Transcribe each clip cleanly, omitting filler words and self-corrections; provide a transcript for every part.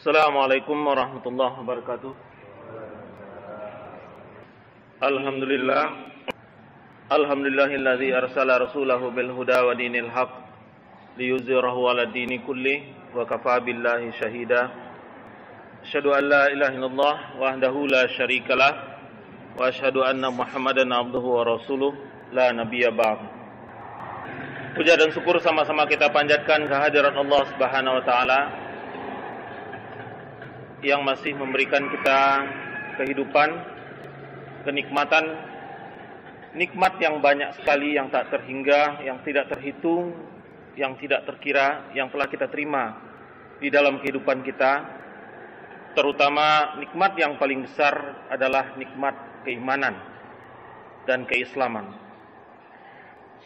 Assalamualaikum warahmatullahi wabarakatuh. Alhamdulillahilladzi arsala rasulahu bil huda wa dinil haq liyuzhirahu 'ala dini kulli wa kafa billahi syahida. Asyhadu an la ilaha illallah wahdahu la syarikalah wa asyhadu anna Muhammadan abduhu wa rasuluh la nabiyya ba'd. Puja dan syukur sama-sama kita panjatkan kehadirat Allah Subhanahu wa taala yang masih memberikan kita kehidupan, kenikmatan, nikmat yang banyak sekali, yang tak terhingga, yang tidak terhitung, yang tidak terkira, yang telah kita terima di dalam kehidupan kita. Terutama nikmat yang paling besar adalah nikmat keimanan dan keislaman.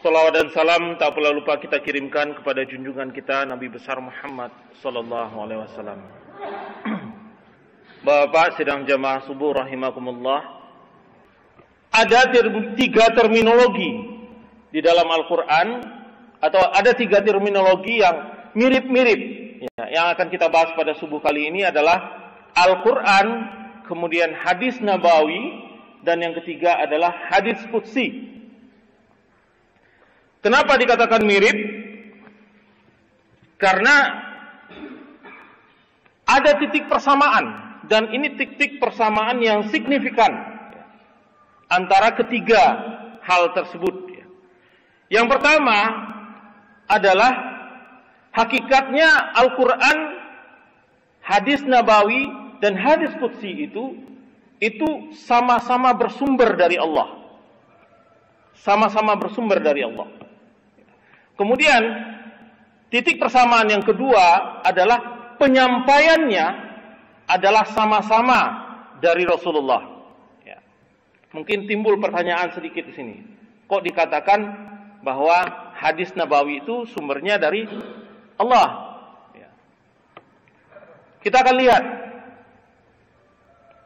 Salawat dan salam tak pula lupa kita kirimkan kepada junjungan kita Nabi besar Muhammad sallallahu alaihi wasallam. Bapak sidang jamaah subuh rahimakumullah, ada tiga terminologi di dalam Al-Quran, atau ada tiga terminologi yang mirip-mirip ya, yang akan kita bahas pada subuh kali ini adalah Al-Quran, kemudian hadis nabawi, dan yang ketiga adalah hadis qudsi. Kenapa dikatakan mirip? Karena ada titik persamaan, dan ini titik persamaan yang signifikan antara ketiga hal tersebut. Yang pertama adalah hakikatnya Al-Quran, hadis nabawi, dan hadis qudsi itu sama-sama bersumber dari Allah. Sama-sama bersumber dari Allah. Kemudian titik persamaan yang kedua adalah penyampaiannya adalah sama-sama dari Rasulullah. Ya. Mungkin timbul pertanyaan sedikit di sini. Kok dikatakan bahwa hadis nabawi itu sumbernya dari Allah? Ya. Kita akan lihat.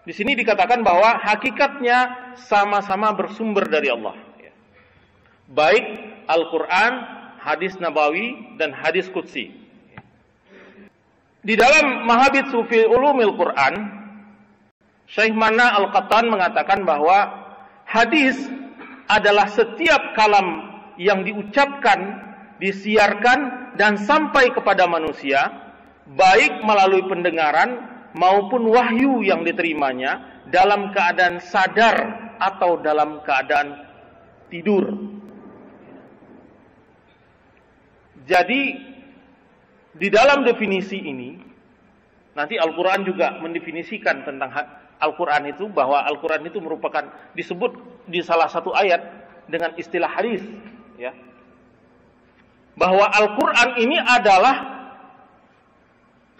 Di sini dikatakan bahwa hakikatnya sama-sama bersumber dari Allah. Ya. Baik Al-Quran, hadis nabawi, dan hadis qudsi. Di dalam Mahabit Sufi Ulumil Quran, Syekh Mana Al-Qattan mengatakan bahwa hadis adalah setiap kalam yang diucapkan, disiarkan, dan sampai kepada manusia, baik melalui pendengaran maupun wahyu yang diterimanya, dalam keadaan sadar atau dalam keadaan tidur. Jadi, di dalam definisi ini, nanti Al-Quran juga mendefinisikan tentang Al-Quran itu, bahwa Al-Quran itu merupakan, disebut di salah satu ayat dengan istilah hadis, ya. Bahwa Al-Quran ini adalah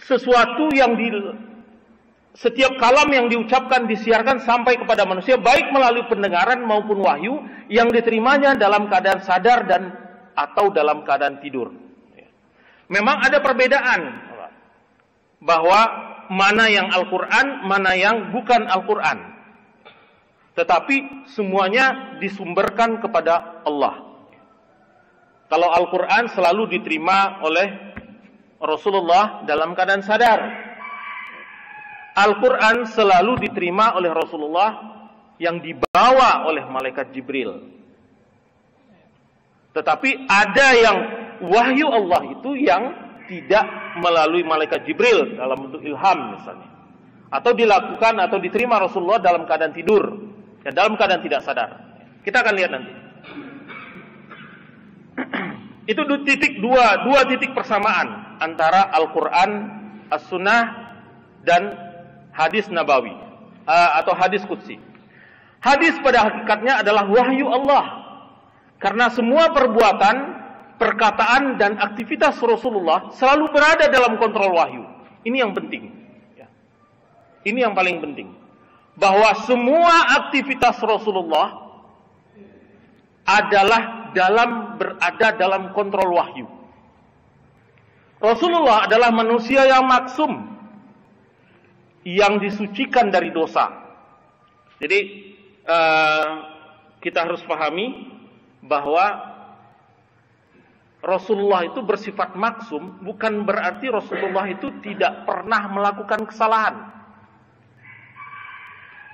sesuatu yang setiap kalam yang diucapkan, disiarkan sampai kepada manusia, baik melalui pendengaran maupun wahyu yang diterimanya dalam keadaan sadar dan atau dalam keadaan tidur. Memang ada perbedaan bahwa mana yang Al-Quran, mana yang bukan Al-Quran. Tetapi semuanya disumberkan kepada Allah. Kalau Al-Quran selalu diterima oleh Rasulullah dalam keadaan sadar. Al-Quran selalu diterima oleh Rasulullah yang dibawa oleh malaikat Jibril. Tetapi ada yang wahyu Allah itu yang tidak melalui malaikat Jibril dalam bentuk ilham misalnya, atau dilakukan atau diterima Rasulullah dalam keadaan tidur, ya, dalam keadaan tidak sadar. Kita akan lihat nanti. Itu dua titik persamaan antara Al-Quran, As-Sunnah, dan hadis nabawi atau hadis qudsi. Hadis pada hakikatnya adalah wahyu Allah, karena semua perbuatan, perkataan, dan aktivitas Rasulullah selalu berada dalam kontrol wahyu. Ini yang penting. Ya. Ini yang paling penting. Bahwa semua aktivitas Rasulullah adalah berada dalam kontrol wahyu. Rasulullah adalah manusia yang maksum, yang disucikan dari dosa. Jadi kita harus pahami bahwa Rasulullah itu bersifat maksum bukan berarti Rasulullah itu tidak pernah melakukan kesalahan.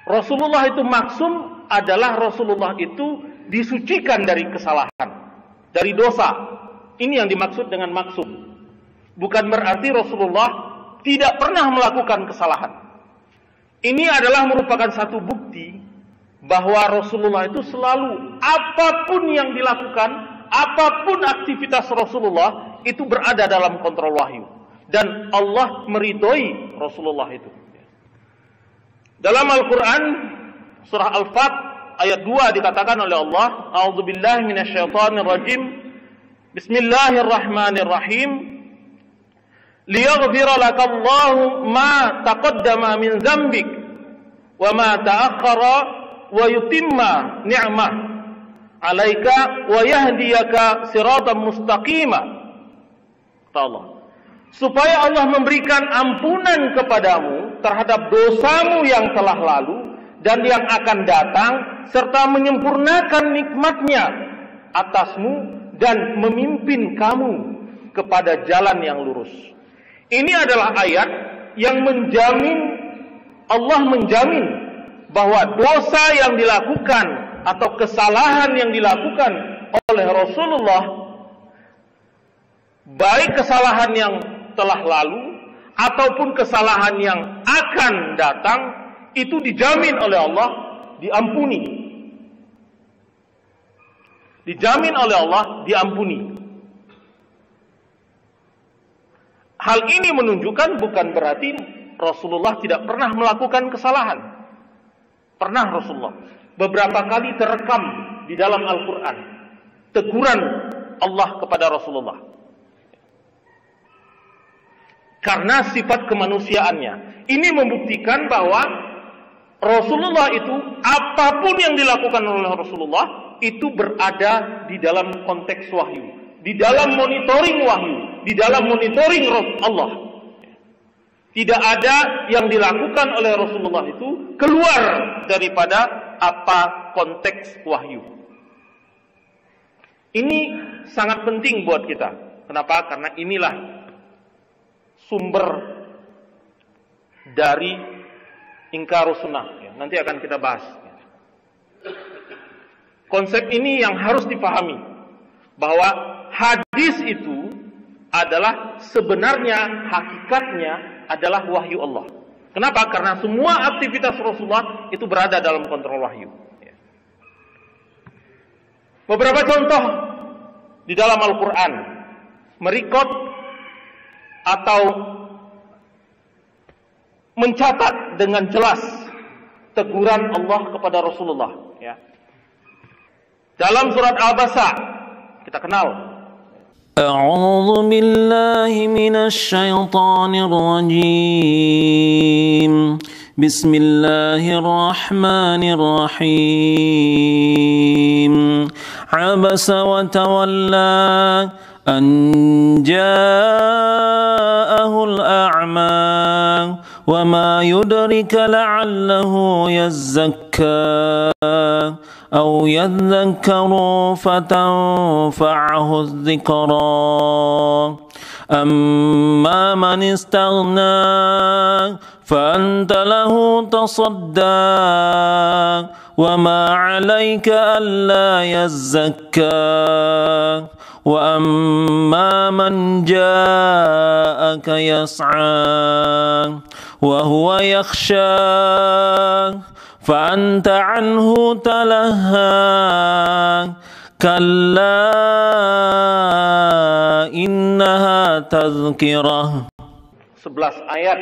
Rasulullah itu maksum adalah Rasulullah itu disucikan dari kesalahan, dari dosa. Ini yang dimaksud dengan maksum. Bukan berarti Rasulullah tidak pernah melakukan kesalahan. Ini adalah merupakan satu bukti bahwa Rasulullah itu selalu apapun yang dilakukan, apapun aktivitas Rasulullah itu berada dalam kontrol wahyu. Dan Allah meridhoi Rasulullah itu. Dalam Al-Quran, surah Al-Fat, ayat 2 dikatakan oleh Allah, A'udzubillahi minasyaitonirrajim, Bismillahirrahmanirrahim, liyaghfira lakallahu ma taqaddama min dzambik wa ma ta'akhkhara wa yutimma ni'mah 'alaika wa yahdiyaka siratan mustaqima. Kata Allah, supaya Allah memberikan ampunan kepadamu terhadap dosamu yang telah lalu dan yang akan datang, serta menyempurnakan nikmatnya atasmu dan memimpin kamu kepada jalan yang lurus. Ini adalah ayat yang menjamin, Allah menjamin bahwa dosa yang dilakukan atau kesalahan yang dilakukan oleh Rasulullah, baik kesalahan yang telah lalu ataupun kesalahan yang akan datang, itu dijamin oleh Allah diampuni. Dijamin oleh Allah diampuni. Hal ini menunjukkan bukan berarti Rasulullah tidak pernah melakukan kesalahan. Pernah Rasulullah. Beberapa kali terekam di dalam Al-Quran teguran Allah kepada Rasulullah. Karena sifat kemanusiaannya. Ini membuktikan bahwa Rasulullah itu, apapun yang dilakukan oleh Rasulullah, itu berada di dalam konteks wahyu. Di dalam monitoring wahyu. Di dalam monitoring Allah. Tidak ada yang dilakukan oleh Rasulullah itu keluar daripada apa konteks wahyu. Ini sangat penting buat kita. Kenapa? Karena inilah sumber dari ingkarus sunnah. Nanti akan kita bahas. Konsep ini yang harus dipahami, bahwa hadis itu adalah sebenarnya hakikatnya adalah wahyu Allah. Kenapa? Karena semua aktivitas Rasulullah itu berada dalam kontrol wahyu. Beberapa contoh di dalam Al-Quran merekod atau mencatat dengan jelas teguran Allah kepada Rasulullah. Dalam surat Al-Basa kita kenal. أعوذ بالله من الشيطان الرجيم بسم الله الرحمن الرحيم عبس وتولى أن جاءه الأعمى وما يدرك لعله يزكى أو يذكر فتنفعه الذكرى أما من استغنى فأنت له تصدى وما عليك ألا يزكى وأما من جاءك يسعى وهو يخشى فأنت عنه تلهى كلا إنها تذكرة. 11 ayat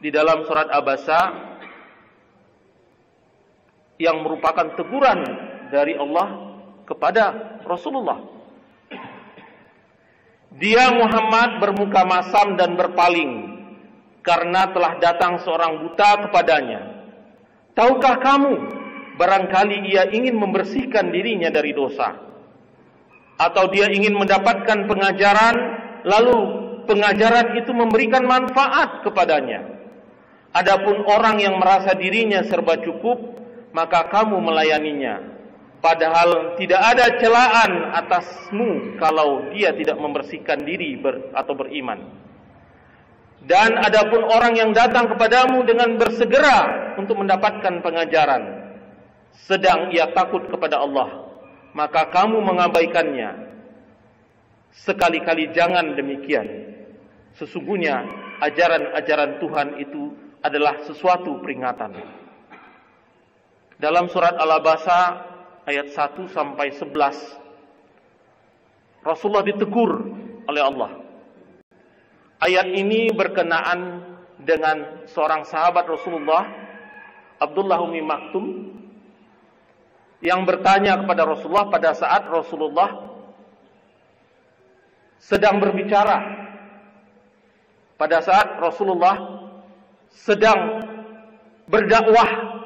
di dalam surat Abasa yang merupakan teguran dari Allah kepada Rasulullah. Dia Muhammad bermuka masam dan berpaling karena telah datang seorang buta kepadanya. Tahukah kamu, barangkali ia ingin membersihkan dirinya dari dosa, atau dia ingin mendapatkan pengajaran, lalu pengajaran itu memberikan manfaat kepadanya. Adapun orang yang merasa dirinya serba cukup, maka kamu melayaninya. Padahal tidak ada celaan atasmu kalau dia tidak membersihkan diri atau beriman. Dan adapun orang yang datang kepadamu dengan bersegera untuk mendapatkan pengajaran, sedang ia takut kepada Allah, maka kamu mengabaikannya. Sekali-kali jangan demikian. Sesungguhnya ajaran-ajaran Tuhan itu adalah sesuatu peringatan. Dalam surat Al-Abasa ayat 1 sampai 11, Rasulullah ditegur oleh Allah. Ayat ini berkenaan dengan seorang sahabat Rasulullah, Abdullah Ummi Maktum, yang bertanya kepada Rasulullah pada saat Rasulullah sedang berbicara, pada saat Rasulullah sedang berdakwah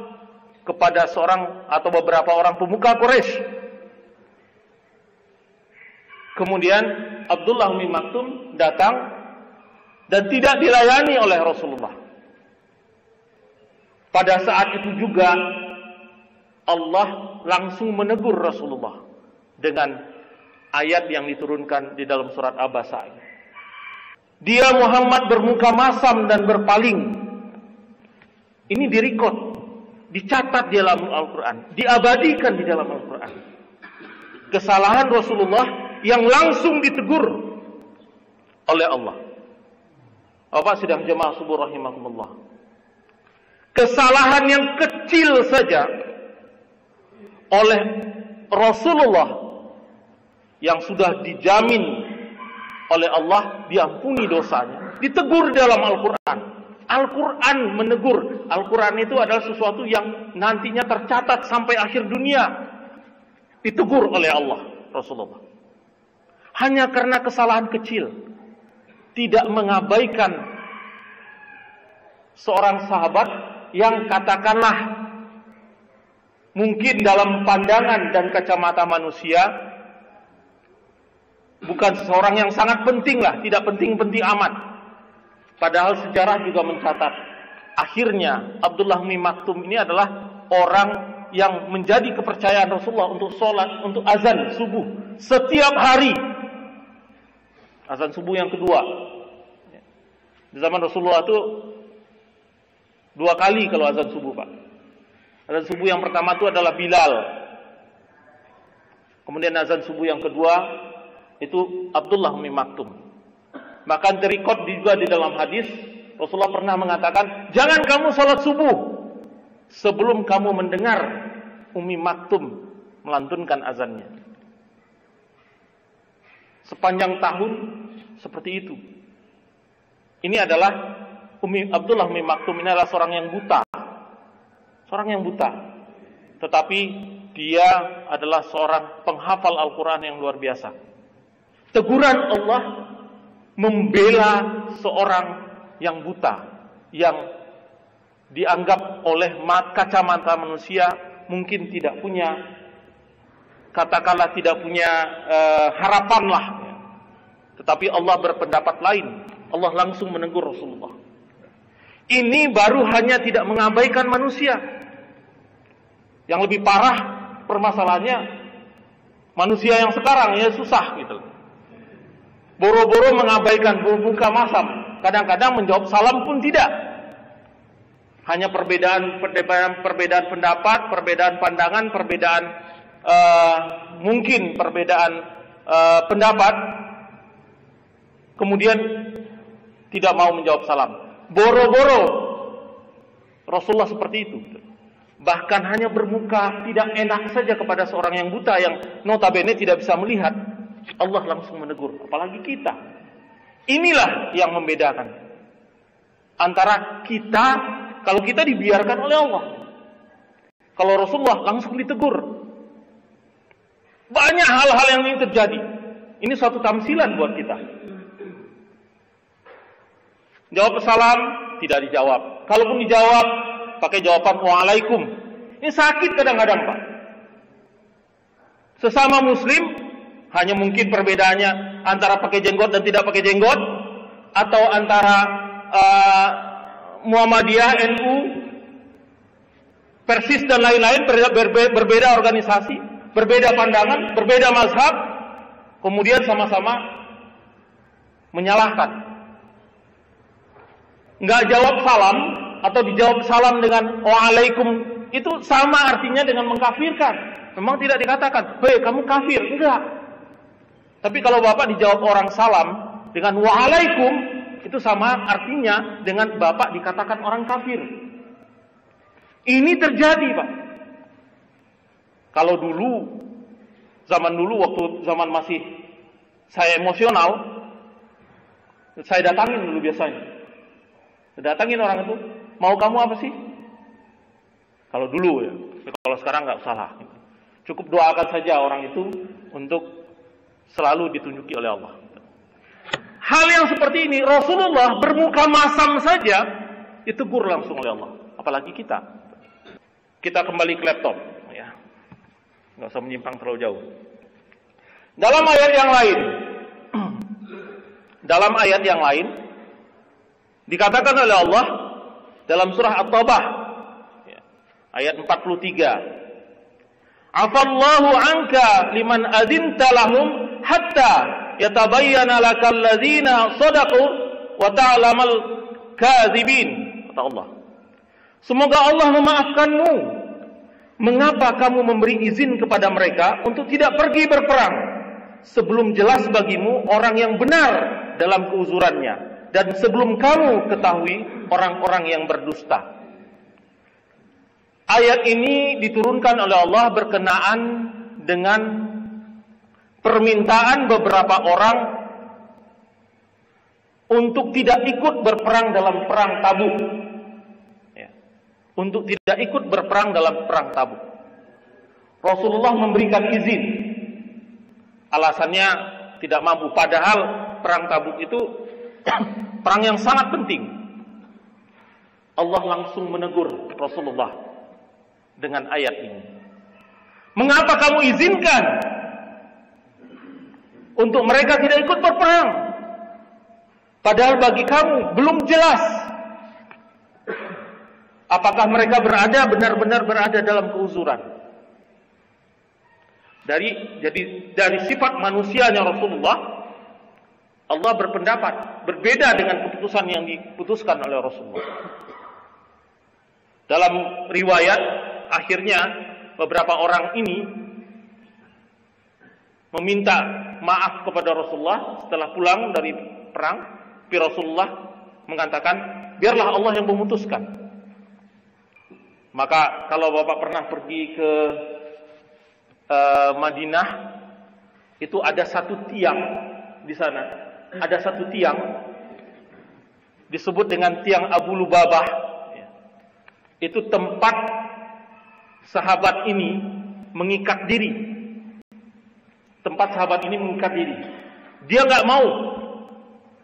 kepada seorang atau beberapa orang pemuka Quraisy. Kemudian Abdullah Ummi Maktum datang dan tidak dilayani oleh Rasulullah. Pada saat itu juga Allah langsung menegur Rasulullah dengan ayat yang diturunkan di dalam surat Abasa. Dia Muhammad bermuka masam dan berpaling. Ini direkod, dicatat di dalam Al-Quran, diabadikan di dalam Al-Quran. Kesalahan Rasulullah yang langsung ditegur oleh Allah. Bapak sidang jemaah subuh rahimakumullah. Kesalahan yang kecil saja oleh Rasulullah yang sudah dijamin oleh Allah diampuni dosanya, ditegur dalam Al-Quran. Al-Quran menegur. Al-Quran itu adalah sesuatu yang nantinya tercatat sampai akhir dunia. Ditegur oleh Allah Rasulullah. Hanya karena kesalahan kecil. Tidak mengabaikan seorang sahabat yang katakanlah mungkin dalam pandangan dan kacamata manusia bukan seseorang yang sangat penting lah, tidak penting-penting amat. Padahal sejarah juga mencatat akhirnya Abdullah Ummi Maktum ini adalah orang yang menjadi kepercayaan Rasulullah untuk sholat, untuk azan subuh setiap hari. Azan subuh yang kedua. Di zaman Rasulullah itu 2 kali kalau azan subuh, Pak. Azan subuh yang pertama itu adalah Bilal. Kemudian azan subuh yang kedua itu Abdullah Ummi Maktum. Bahkan terikot juga di dalam hadis Rasulullah pernah mengatakan, jangan kamu sholat subuh sebelum kamu mendengar Ummi Maktum melantunkan azannya. Sepanjang tahun seperti itu. Ini adalah Abdullah Ummi Maktum ini adalah seorang yang buta. Seorang yang buta. Tetapi dia adalah seorang penghafal Al-Quran yang luar biasa. Teguran Allah membela seorang yang buta, yang dianggap oleh kacamata manusia mungkin tidak punya, katakanlah tidak punya harapan lah. Tetapi Allah berpendapat lain. Allah langsung menegur Rasulullah. Ini baru hanya tidak mengabaikan manusia. Yang lebih parah permasalahannya manusia yang sekarang ya susah gitu. Boro-boro mengabaikan berbuka masam. Kadang-kadang menjawab salam pun tidak. Hanya perbedaan pendapat, perbedaan pandangan, perbedaan mungkin perbedaan pendapat. Kemudian tidak mau menjawab salam. Boro-boro Rasulullah seperti itu. Bahkan hanya bermuka tidak enak saja kepada seorang yang buta yang notabene tidak bisa melihat. Allah langsung menegur. Apalagi kita. Inilah yang membedakan antara kita, kalau kita dibiarkan oleh Allah. Kalau Rasulullah langsung ditegur. Banyak hal-hal yang ini terjadi. Ini suatu tamsilan buat kita. Jawab salam, tidak dijawab. Kalaupun dijawab, pakai jawaban waalaikum. Ini sakit kadang-kadang, Pak. Sesama muslim, hanya mungkin perbedaannya antara pakai jenggot dan tidak pakai jenggot, atau antara Muhammadiyah, NU, Persis dan lain-lain, berbeda organisasi. berbeda pandangan, berbeda mazhab, kemudian sama-sama menyalahkan. Nggak jawab salam atau dijawab salam dengan waalaikum, itu sama artinya dengan mengkafirkan. Memang tidak dikatakan, hei kamu kafir, enggak. Tapi kalau bapak dijawab orang salam dengan waalaikum, itu sama artinya dengan bapak dikatakan orang kafir. Ini terjadi, Pak. Kalau dulu, zaman dulu waktu zaman masih saya emosional, saya datangin dulu biasanya. Datangin orang itu, mau kamu apa sih? Kalau dulu ya, kalau sekarang nggak salah. Cukup doakan saja orang itu untuk selalu ditunjuki oleh Allah. Hal yang seperti ini, Rasulullah bermuka masam saja, ditegur langsung oleh Allah. Apalagi kita. Kita kembali ke laptop. Ya. Nggak usah menyimpang terlalu jauh. Dalam ayat yang lain, dikatakan oleh Allah dalam surah At-Taubah ayat 43. Afallahu anka liman adzinta lahum hatta yatabayyana lakal ladzina shadaqu wa ta'lamal kadzibin. Kata Allah, semoga Allah memaafkanmu. Mengapa kamu memberi izin kepada mereka untuk tidak pergi berperang sebelum jelas bagimu orang yang benar dalam keuzurannya, dan sebelum kamu ketahui orang-orang yang berdusta. Ayat ini diturunkan oleh Allah berkenaan dengan permintaan beberapa orang untuk tidak ikut berperang dalam perang Tabuk. Ya. Untuk tidak ikut berperang dalam perang Tabuk. Rasulullah memberikan izin. Alasannya tidak mampu. Padahal perang Tabuk itu perang yang sangat penting. Allah langsung menegur Rasulullah dengan ayat ini. Mengapa kamu izinkan untuk mereka tidak ikut berperang? Padahal bagi kamu belum jelas apakah mereka benar-benar berada dalam keuzuran. Dari sifat manusianya Rasulullah, Allah berpendapat berbeda dengan keputusan yang diputuskan oleh Rasulullah. Dalam riwayat, akhirnya beberapa orang ini meminta maaf kepada Rasulullah setelah pulang dari perang. Tapi Rasulullah mengatakan, biarlah Allah yang memutuskan. Maka kalau Bapak pernah pergi ke Madinah, itu ada satu tiang di sana. Ada satu tiang disebut dengan tiang Abu Lubabah. Itu tempat sahabat ini mengikat diri. Tempat sahabat ini mengikat diri. Dia nggak mau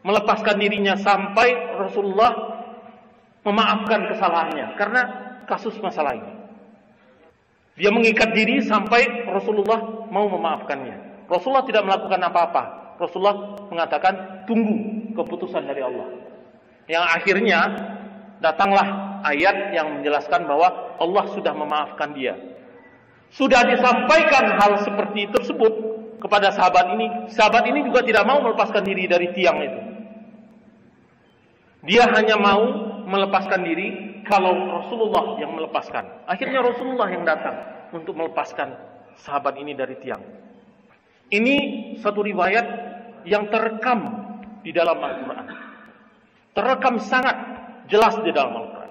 melepaskan dirinya sampai Rasulullah memaafkan kesalahannya karena kasus masalah ini. Dia mengikat diri sampai Rasulullah mau memaafkannya. Rasulullah tidak melakukan apa-apa. Rasulullah mengatakan tunggu keputusan dari Allah. Yang akhirnya datanglah ayat yang menjelaskan bahwa Allah sudah memaafkan dia. Sudah disampaikan hal seperti tersebut kepada sahabat ini. Sahabat ini juga tidak mau melepaskan diri dari tiang itu. Dia hanya mau melepaskan diri kalau Rasulullah yang melepaskan. Akhirnya Rasulullah yang datang untuk melepaskan sahabat ini dari tiang. Ini satu riwayat yang terekam di dalam Al-Quran. Terekam sangat jelas di dalam Al-Quran.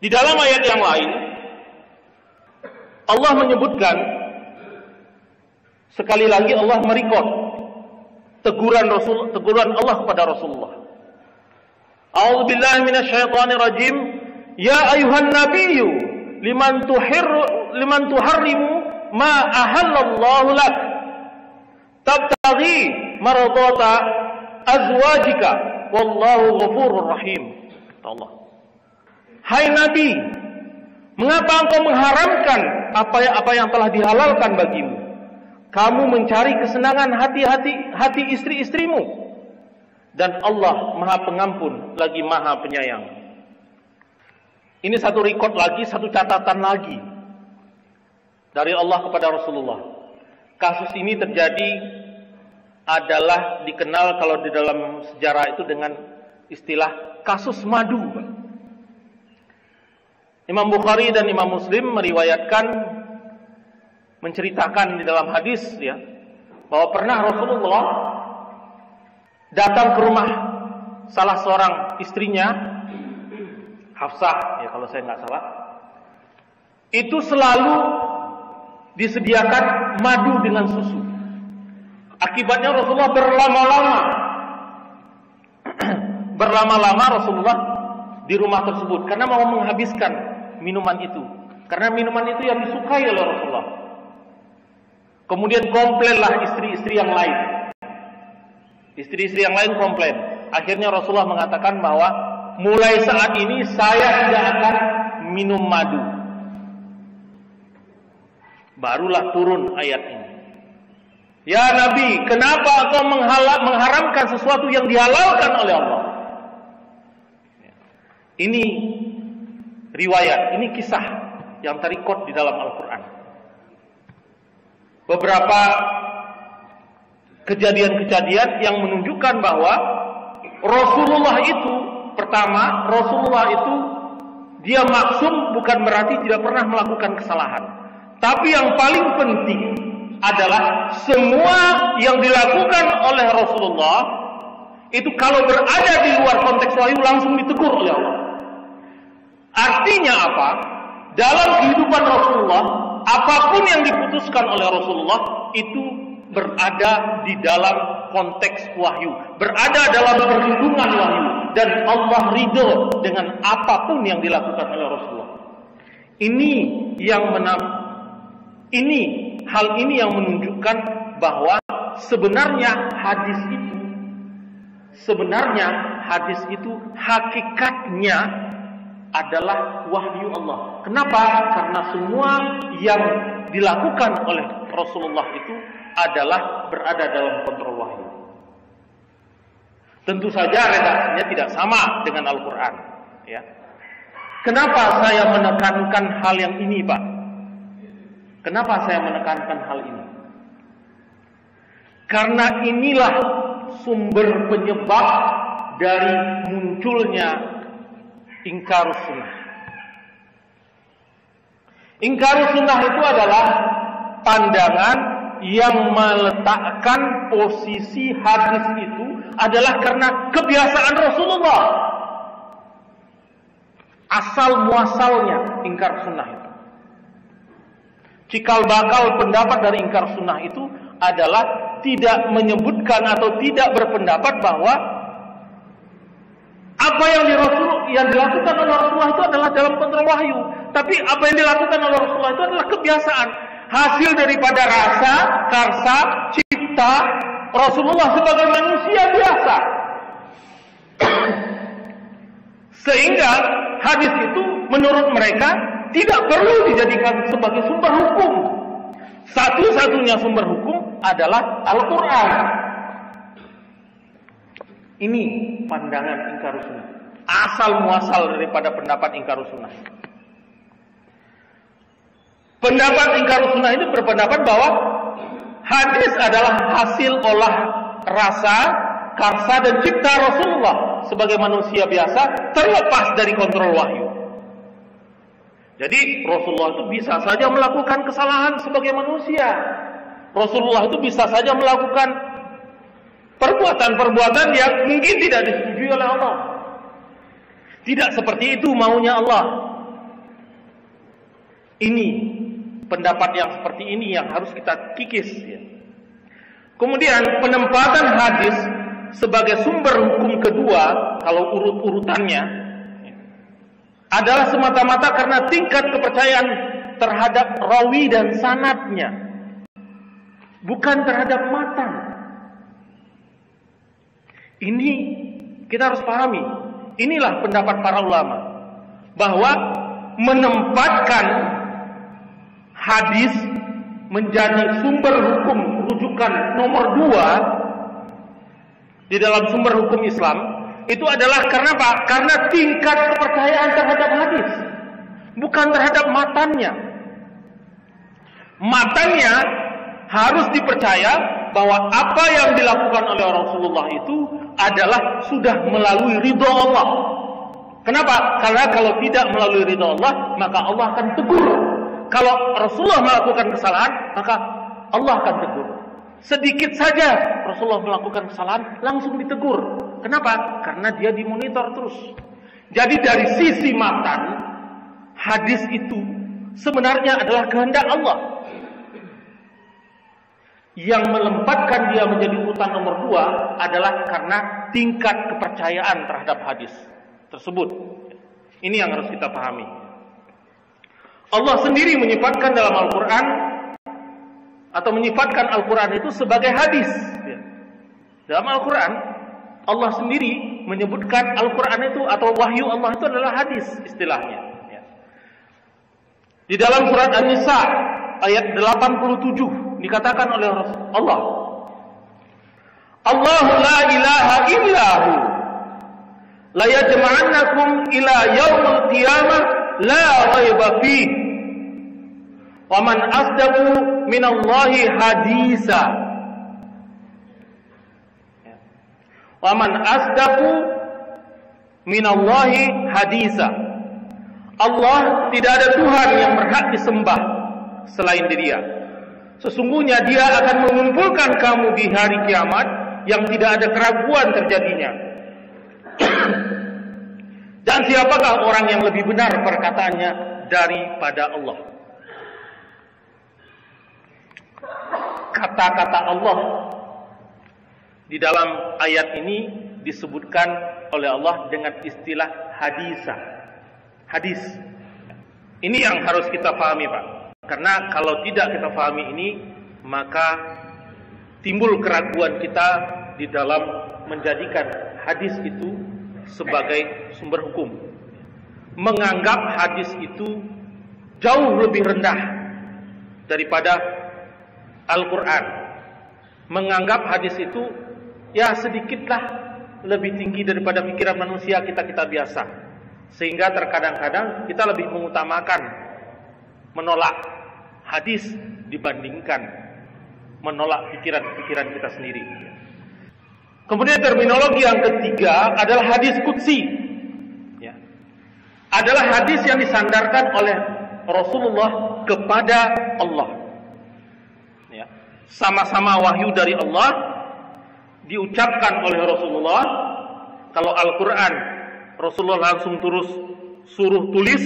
Di dalam ayat yang lain, Allah menyebutkan, sekali lagi Allah merekod teguran Allah kepada Rasulullah. A'udzu billahi minasyaitonir rajim. Ya ayuhan nabiyyu liman tuharrimu ma ahallallahu lak tabtaghi maradata azwajika wallahu ghafurur rahim. Allah. Hai Nabi, mengapa engkau mengharamkan apa yang telah dihalalkan bagimu? Kamu mencari kesenangan hati istri-istrimu, dan Allah Maha Pengampun lagi Maha Penyayang. Ini satu rekod lagi, satu catatan lagi. dari Allah kepada Rasulullah. Kasus ini terjadi adalah dikenal kalau di dalam sejarah itu dengan istilah kasus madu. Imam Bukhari dan Imam Muslim meriwayatkan, menceritakan di dalam hadis ya, bahwa pernah Rasulullah datang ke rumah salah seorang istrinya, Hafsah ya kalau saya nggak salah, itu selalu disediakan madu dengan susu. Akibatnya Rasulullah berlama-lama Rasulullah di rumah tersebut karena mau menghabiskan minuman itu, karena minuman itu yang disukai oleh Rasulullah. Kemudian komplainlah istri-istri yang lain. Istri-istri yang lain komplain. Akhirnya Rasulullah mengatakan bahwa mulai saat ini saya tidak akan minum madu. Barulah turun ayat ini. Ya Nabi, kenapa engkau mengharamkan sesuatu yang dihalalkan oleh Allah? Ini riwayat, ini kisah yang terikut di dalam Al-Quran. Beberapa kejadian-kejadian yang menunjukkan bahwa Rasulullah itu, pertama, Rasulullah itu dia maksum bukan berarti tidak pernah melakukan kesalahan. Tapi yang paling penting adalah semua yang dilakukan oleh Rasulullah itu kalau berada di luar konteks wahyu langsung ditegur oleh Allah. Artinya apa? Dalam kehidupan Rasulullah, apapun yang diputuskan oleh Rasulullah itu berada di dalam konteks wahyu, berada dalam perlindungan wahyu, dan Allah ridho dengan apapun yang dilakukan oleh Rasulullah. Hal ini yang menunjukkan bahwa sebenarnya hadis itu hakikatnya adalah wahyu Allah. Kenapa? Karena semua yang dilakukan oleh Rasulullah itu adalah berada dalam kontrol wahyu. Tentu saja redaksinya tidak sama dengan Al-Quran. Ya. Kenapa saya menekankan hal yang ini, Pak? Kenapa saya menekankan hal ini? Karena inilah sumber penyebab dari munculnya ingkarus sunnah. Ingkarus sunnah itu adalah pandangan yang meletakkan posisi hadis itu adalah karena kebiasaan Rasulullah. Asal muasalnya ingkar sunnah itu. Cikal bakal pendapat dari ingkar sunnah itu adalah tidak menyebutkan atau tidak berpendapat bahwa apa yang dilakukan oleh Rasulullah itu adalah dalam kontrol wahyu. Tapi apa yang dilakukan oleh Rasulullah itu adalah kebiasaan, hasil daripada rasa, karsa, cipta Rasulullah sebagai manusia biasa. Sehingga hadis itu menurut mereka tidak perlu dijadikan sebagai sumber hukum. Satu-satunya sumber hukum adalah Al-Quran. Ini pandangan ingkarus sunnah. Asal muasal daripada pendapat ingkarus sunnah. Pendapat ingkarus sunnah ini berpendapat bahwa hadis adalah hasil olah rasa, karsa dan cipta Rasulullah sebagai manusia biasa, terlepas dari kontrol wahyu. Jadi Rasulullah itu bisa saja melakukan kesalahan sebagai manusia. Rasulullah itu bisa saja melakukan perbuatan-perbuatan yang mungkin tidak disetujui oleh Allah. Tidak seperti itu maunya Allah. Ini pendapat yang seperti ini yang harus kita kikis. Ya. Kemudian penempatan hadis sebagai sumber hukum kedua, kalau urut-urutannya, adalah semata-mata karena tingkat kepercayaan terhadap rawi dan sanadnya, bukan terhadap matan. Ini kita harus pahami. Inilah pendapat para ulama bahwa menempatkan hadis menjadi sumber hukum rujukan nomor 2 di dalam sumber hukum Islam itu adalah karena apa? Karena tingkat kepercayaan terhadap hadis, bukan terhadap matannya. Matanya harus dipercaya bahwa apa yang dilakukan oleh Rasulullah itu adalah sudah melalui ridha Allah. Kenapa? Karena kalau tidak melalui ridha Allah, maka Allah akan tegur. Kalau Rasulullah melakukan kesalahan, maka Allah akan tegur. Sedikit saja Rasulullah melakukan kesalahan, langsung ditegur. Kenapa? Karena dia dimonitor terus. Jadi dari sisi matan, hadis itu sebenarnya adalah kehendak Allah. Yang melempatkan dia menjadi urutan nomor 2 adalah karena tingkat kepercayaan terhadap hadis tersebut. Ini yang harus kita pahami. Allah sendiri menyifatkan dalam Al-Quran, atau menyifatkan Al-Quran itu sebagai hadis. Dalam Al-Quran, Allah sendiri menyebutkan Al-Quran itu, atau wahyu Allah itu adalah hadis istilahnya. Di dalam surat An-Nisa ayat 87 dikatakan oleh Allah, Allahu la ilaha illahu la yajma'annakum ila yaumil qiyamah la raiba fihi wa man asdaqu minallahi hadisa wa man asdaqu minallahi hadisa. Allah tidak ada Tuhan yang berhak disembah selain Dia. Sesungguhnya Dia akan mengumpulkan kamu di hari kiamat yang tidak ada keraguan terjadinya. Dan siapakah orang yang lebih benar perkataannya daripada Allah? Kata-kata Allah di dalam ayat ini disebutkan oleh Allah dengan istilah hadisah. Hadis. Ini yang harus kita pahami, Pak. Karena kalau tidak kita pahami ini, maka timbul keraguan kita di dalam menjadikan hadis itu sebagai sumber hukum. Menganggap hadis itu jauh lebih rendah daripada Al-Quran. Menganggap hadis itu ya sedikitlah lebih tinggi daripada pikiran manusia kita biasa. Sehingga terkadang-kadang kita lebih mengutamakan menolak hadis dibandingkan menolak pikiran-pikiran kita sendiri. Kemudian terminologi yang ketiga adalah hadis qudsi. Ya. Adalah hadis yang disandarkan oleh Rasulullah kepada Allah. Ya. Sama-sama wahyu dari Allah diucapkan oleh Rasulullah. Kalau Al-Quran Rasulullah langsung suruh tulis,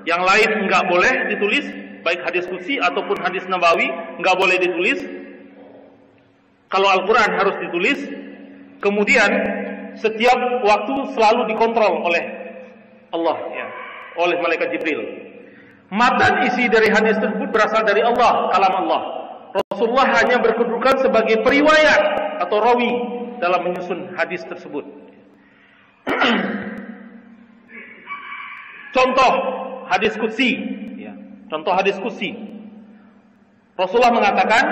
yang lain enggak boleh ditulis, baik hadis qudsi ataupun hadis nabawi enggak boleh ditulis. Kalau Al-Quran harus ditulis. Kemudian setiap waktu selalu dikontrol oleh Allah, ya, oleh malaikat Jibril. Matan isi dari hadis tersebut berasal dari Allah, kalam Allah. Rasulullah hanya berkedudukan sebagai periwayat atau rawi dalam menyusun hadis tersebut. Contoh hadis qudsi, ya. Contoh hadis qudsi. Rasulullah mengatakan,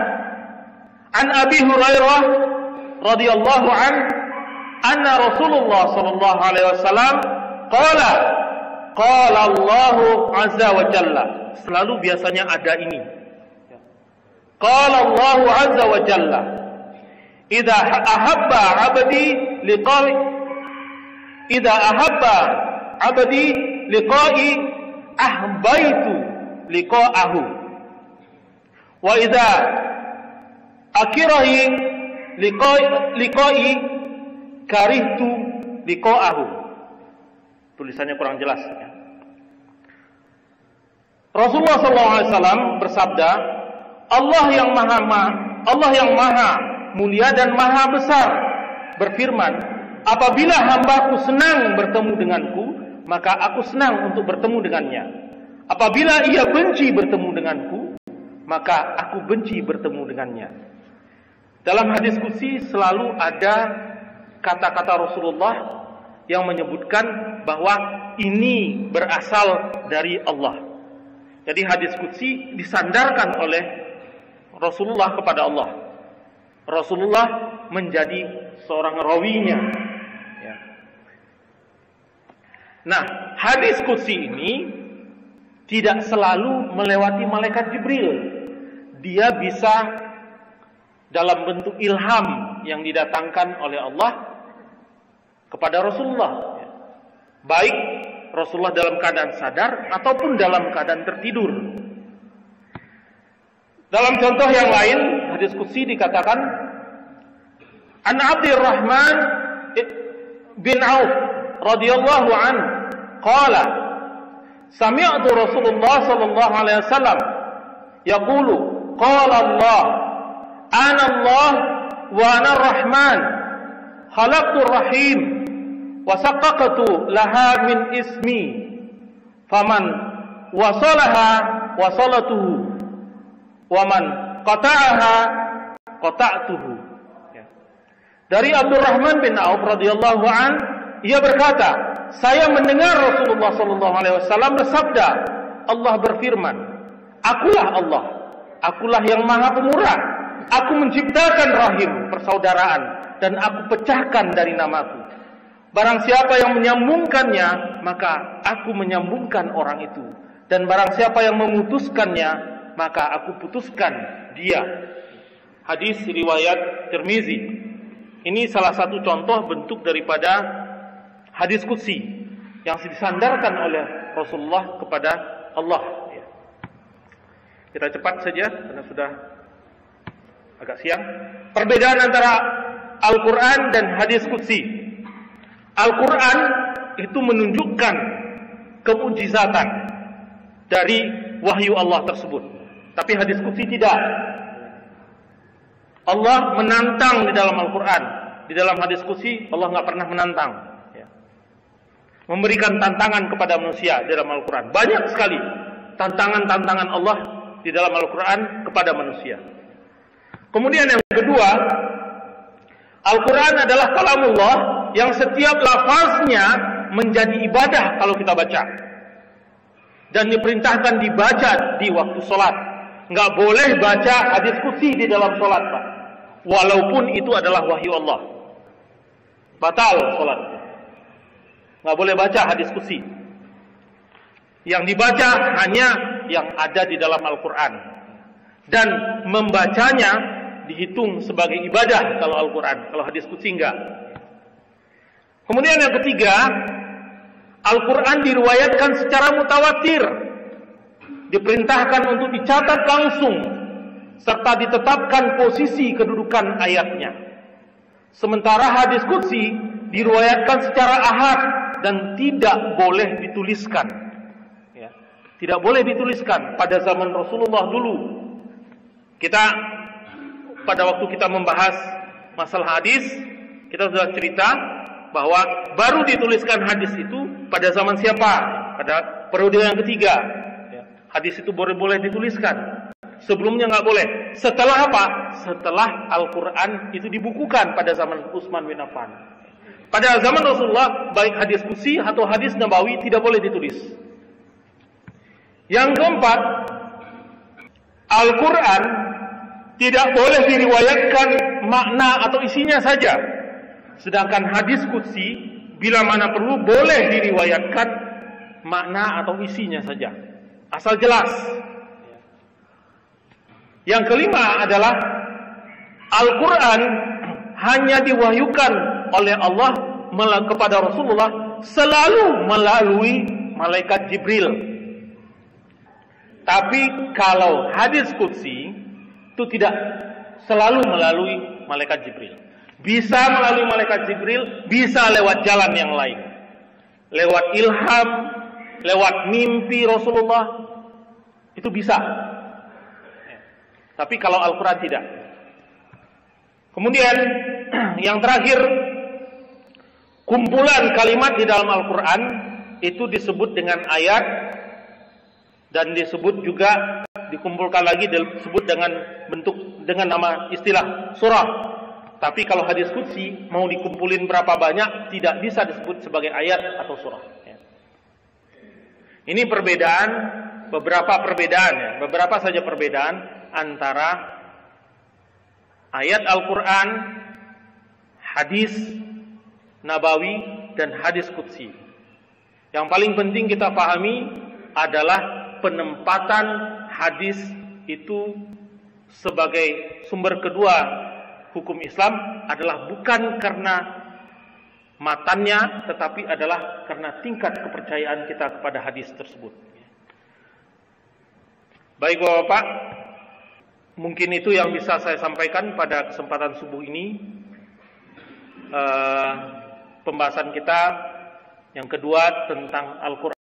An Abi Hurairah radhiyallahu an anna Rasulullah sallallahu alaihi wasallam qala Allahu azza wa jalla. Selalu biasanya ada ini. Qala Allahu azza wa jalla, idza ahabba 'abdi liqa'i idza ahabba 'abdi liqa'i ahbaitu liqa'ahu wa idza akirahi liqa'i karihtu liqa'ahu. Tulisannya kurang jelas, ya. Rasulullah SAW bersabda, Allah yang maha mulia dan maha besar berfirman, apabila hambaku senang bertemu denganku, maka aku senang untuk bertemu dengannya. Apabila ia benci bertemu denganku, maka aku benci bertemu dengannya. Dalam hadis qudsi selalu ada kata-kata Rasulullah yang menyebutkan bahwa ini berasal dari Allah. Jadi hadis qudsi disandarkan oleh Rasulullah kepada Allah. Rasulullah menjadi seorang rawinya. Ya. Nah, hadis qudsi ini tidak selalu melewati malaikat Jibril. dia bisa dalam bentuk ilham yang didatangkan oleh Allah kepada Rasulullah. Baik Rasulullah dalam keadaan sadar ataupun dalam keadaan tertidur. Dalam contoh yang lain, hadis qudsi dikatakan, An Abdurrahman bin Auf radhiyallahu anhu qala sami'tu Rasulullah sallallahu alaihi wasallam yaqulu qala Allah ana Allah wa ana Rahman khalaqtu rahim wa saqqaqtu laha min ismi faman wasalaha wasalatuhu wa man qata'aha qata'tuhu. Dari Abdurrahman bin Auf radhiyallahu an, ia berkata, saya mendengar Rasulullah sallallahu alaihi wasallam bersabda, Allah berfirman, akulah Allah, akulah yang Maha Pemurah, aku menciptakan rahim persaudaraan dan aku pecahkan dari namaku. Barang siapa yang menyambungkannya, maka aku menyambungkan orang itu, dan barang siapa yang memutuskannya, maka aku putuskan dia. Hadis riwayat Tirmizi. Ini salah satu contoh bentuk daripada hadis qudsi yang disandarkan oleh Rasulullah kepada Allah. Kita cepat saja karena sudah agak siang. Perbedaan antara Al-Quran dan hadis qudsi. Al-Quran itu menunjukkan kemujizatan dari wahyu Allah tersebut. Tapi hadis qudsi tidak. Allah menantang di dalam Al-Quran. Di dalam hadis qudsi Allah nggak pernah menantang. Memberikan tantangan kepada manusia di dalam Al-Quran. Banyak sekali tantangan-tantangan Allah di dalam Al-Quran kepada manusia. Kemudian yang kedua, Al-Quran adalah kalamullah yang setiap lafaznya menjadi ibadah kalau kita baca. Dan diperintahkan dibaca di waktu sholat. Nggak boleh baca hadis qudsi di dalam sholat, Pak. Walaupun itu adalah wahyu Allah. Batal sholat. Nggak boleh baca hadis qudsi. Yang dibaca hanya yang ada di dalam Al-Quran. Dan membacanya dihitung sebagai ibadah kalau Al-Quran. Kalau hadis qudsi enggak. Kemudian yang ketiga, Al-Quran diriwayatkan secara mutawatir. Diperintahkan untuk dicatat langsung. Serta ditetapkan posisi kedudukan ayatnya. Sementara hadis qudsi diriwayatkan secara ahad dan tidak boleh dituliskan. Ya. Tidak boleh dituliskan pada zaman Rasulullah dulu. Pada waktu kita membahas masalah hadis, kita sudah cerita bahwa baru dituliskan hadis itu pada zaman siapa? Pada periode yang ketiga. Ya. Hadis itu boleh dituliskan. Sebelumnya nggak boleh. Setelah apa? Setelah Al-Quran itu dibukukan pada zaman Utsman bin Affan. Pada zaman Rasulullah, baik hadis qudsi atau hadis nabawi tidak boleh ditulis. Yang keempat, Al-Quran tidak boleh diriwayatkan makna atau isinya saja. Sedangkan hadis qudsi bila mana perlu boleh diriwayatkan makna atau isinya saja. Asal jelas. Yang kelima adalah Al-Quran hanya diwahyukan oleh Allah kepada Rasulullah selalu melalui malaikat Jibril. Tapi kalau hadis qudsi itu tidak selalu melalui malaikat Jibril. Bisa melalui malaikat Jibril, bisa lewat jalan yang lain. Lewat ilham, lewat mimpi Rasulullah, itu bisa. Tapi kalau Al-Quran tidak. Kemudian yang terakhir, kumpulan kalimat di dalam Al-Quran itu disebut dengan ayat dan disebut juga dikumpulkan lagi disebut dengan nama istilah surah. Tapi kalau hadis qudsi mau dikumpulin berapa banyak tidak bisa disebut sebagai ayat atau surah. Ini beberapa saja perbedaan antara ayat Al-Quran, hadis nabawi, dan hadis qudsi. Yang paling penting kita pahami adalah penempatan hadis itu sebagai sumber kedua hukum Islam adalah bukan karena matannya, tetapi adalah karena tingkat kepercayaan kita kepada hadis tersebut. Baik Bapak-Bapak, mungkin itu yang bisa saya sampaikan pada kesempatan subuh ini. Pembahasan kita yang kedua tentang Al-Quran.